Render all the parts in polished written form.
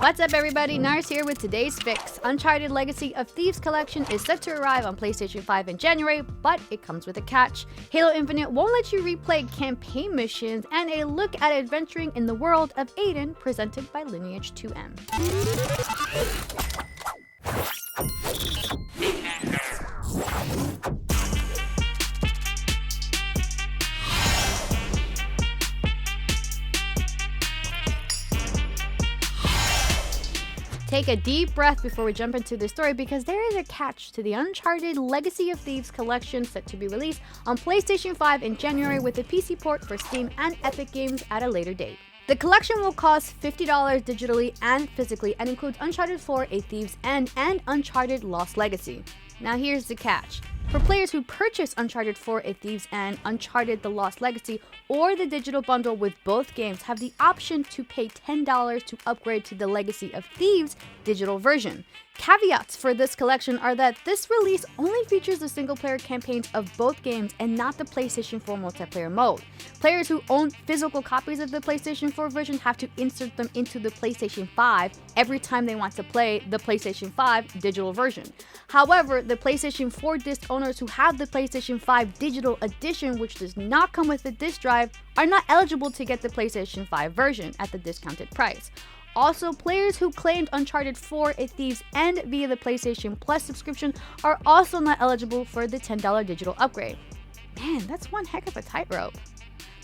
What's up everybody, Nars here with today's fix. Uncharted Legacy of Thieves Collection is set to arrive on PlayStation 5 in January, but it comes with a catch. Halo Infinite won't let you replay campaign missions, and a look at adventuring in the world of Aden presented by Lineage 2M. Take a deep breath before we jump into the story, because there is a catch to the Uncharted Legacy of Thieves collection set to be released on PlayStation 5 in January with a PC port for Steam and Epic Games at a later date. The collection will cost $50 digitally and physically and includes Uncharted 4: A Thieves' End and Uncharted Lost Legacy. Now here's the catch. For players who purchase Uncharted 4: A Thieves' End, Uncharted The Lost Legacy, or the digital bundle with both games, have the option to pay $10 to upgrade to the Legacy of Thieves digital version. Caveats for this collection are that this release only features the single-player campaigns of both games and not the PlayStation 4 multiplayer mode. Players who own physical copies of the PlayStation 4 version have to insert them into the PlayStation 5 every time they want to play the PlayStation 5 digital version. However, the PlayStation 4 disc owners who have the PlayStation 5 digital edition, which does not come with a disc drive, are not eligible to get the PlayStation 5 version at the discounted price. Also, players who claimed Uncharted 4: A Thieves' End via the PlayStation Plus subscription are also not eligible for the $10 digital upgrade. Man, that's one heck of a tightrope.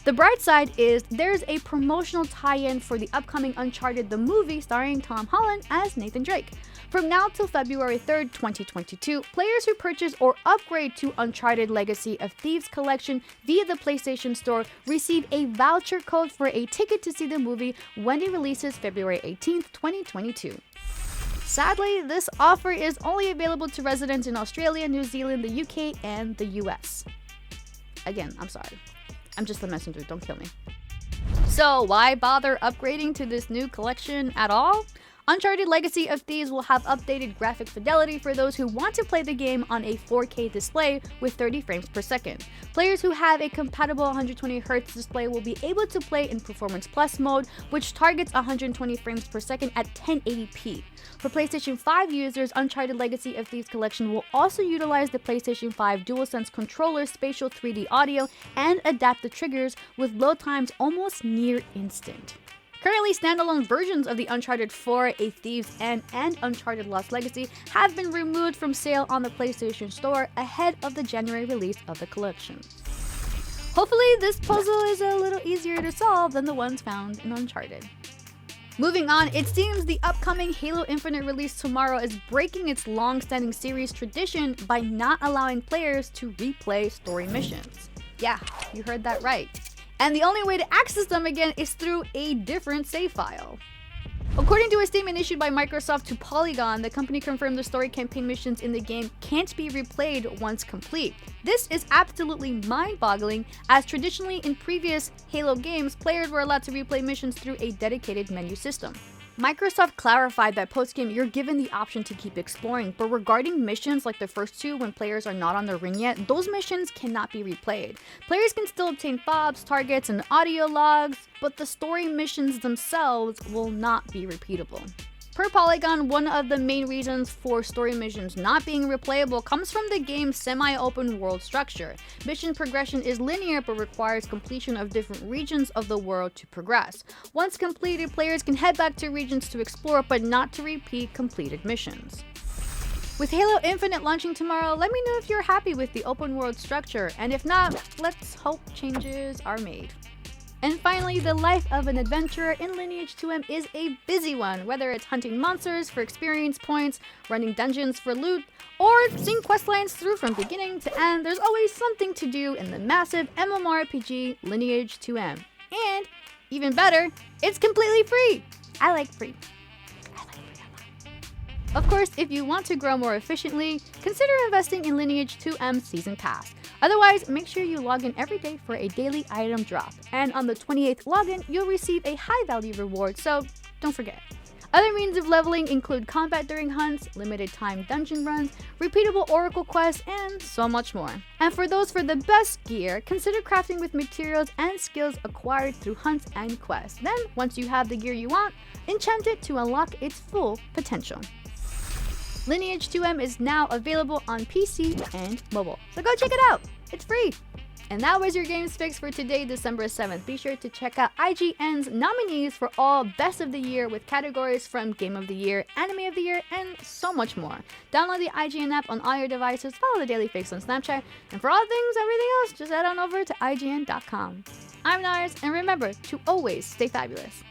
The bright side is there's a promotional tie-in for the upcoming Uncharted the movie starring Tom Holland as Nathan Drake. From now till February 3rd, 2022, players who purchase or upgrade to Uncharted Legacy of Thieves Collection via the PlayStation Store receive a voucher code for a ticket to see the movie when it releases February 18th, 2022. Sadly, this offer is only available to residents in Australia, New Zealand, the UK, and the US. Again, I'm sorry. I'm just the messenger, don't kill me. So why bother upgrading to this new collection at all? Uncharted Legacy of Thieves will have updated graphic fidelity for those who want to play the game on a 4K display with 30 frames per second. Players who have a compatible 120Hz display will be able to play in Performance Plus mode, which targets 120 frames per second at 1080p. For PlayStation 5 users, Uncharted Legacy of Thieves Collection will also utilize the PlayStation 5 DualSense controller's spatial 3D audio and adapt the triggers with load times almost near instant. Currently, standalone versions of the Uncharted 4: A Thieves' End and Uncharted Lost Legacy have been removed from sale on the PlayStation Store ahead of the January release of the collection. Hopefully, this puzzle is a little easier to solve than the ones found in Uncharted. Moving on, it seems the upcoming Halo Infinite release tomorrow is breaking its long-standing series tradition by not allowing players to replay story missions. Yeah, you heard that right. And the only way to access them again is through a different save file. According to a statement issued by Microsoft to Polygon, the company confirmed the story campaign missions in the game can't be replayed once complete. This is absolutely mind-boggling, as traditionally in previous Halo games, players were allowed to replay missions through a dedicated menu system. Microsoft clarified that post-game you're given the option to keep exploring, but regarding missions like the first two when players are not on the ring yet, those missions cannot be replayed. Players can still obtain fobs, targets, and audio logs, but the story missions themselves will not be repeatable. Per Polygon, one of the main reasons for story missions not being replayable comes from the game's semi-open world structure. Mission progression is linear but requires completion of different regions of the world to progress. Once completed, players can head back to regions to explore but not to repeat completed missions. With Halo Infinite launching tomorrow, let me know if you're happy with the open world structure, and if not, let's hope changes are made. And finally, the life of an adventurer in Lineage 2M is a busy one, whether it's hunting monsters for experience points, running dungeons for loot, or seeing questlines through from beginning to end. There's always something to do in the massive MMORPG Lineage 2M. And, even better, it's completely free! I like free a lot. Of course, if you want to grow more efficiently, consider investing in Lineage 2M Season Pass. Otherwise, make sure you log in every day for a daily item drop, and on the 28th login, you'll receive a high-value reward, so don't forget. Other means of leveling include combat during hunts, limited time dungeon runs, repeatable oracle quests, and so much more. And for those for the best gear, consider crafting with materials and skills acquired through hunts and quests. Then, once you have the gear you want, enchant it to unlock its full potential. Lineage 2M is now available on PC and mobile, so go check it out! It's free! And that was your Games Fix for today, December 7th. Be sure to check out IGN's nominees for all Best of the Year with categories from Game of the Year, Anime of the Year, and so much more. Download the IGN app on all your devices, follow the Daily Fix on Snapchat, and for all things, everything else, just head on over to IGN.com. I'm Nars, and remember to always stay fabulous.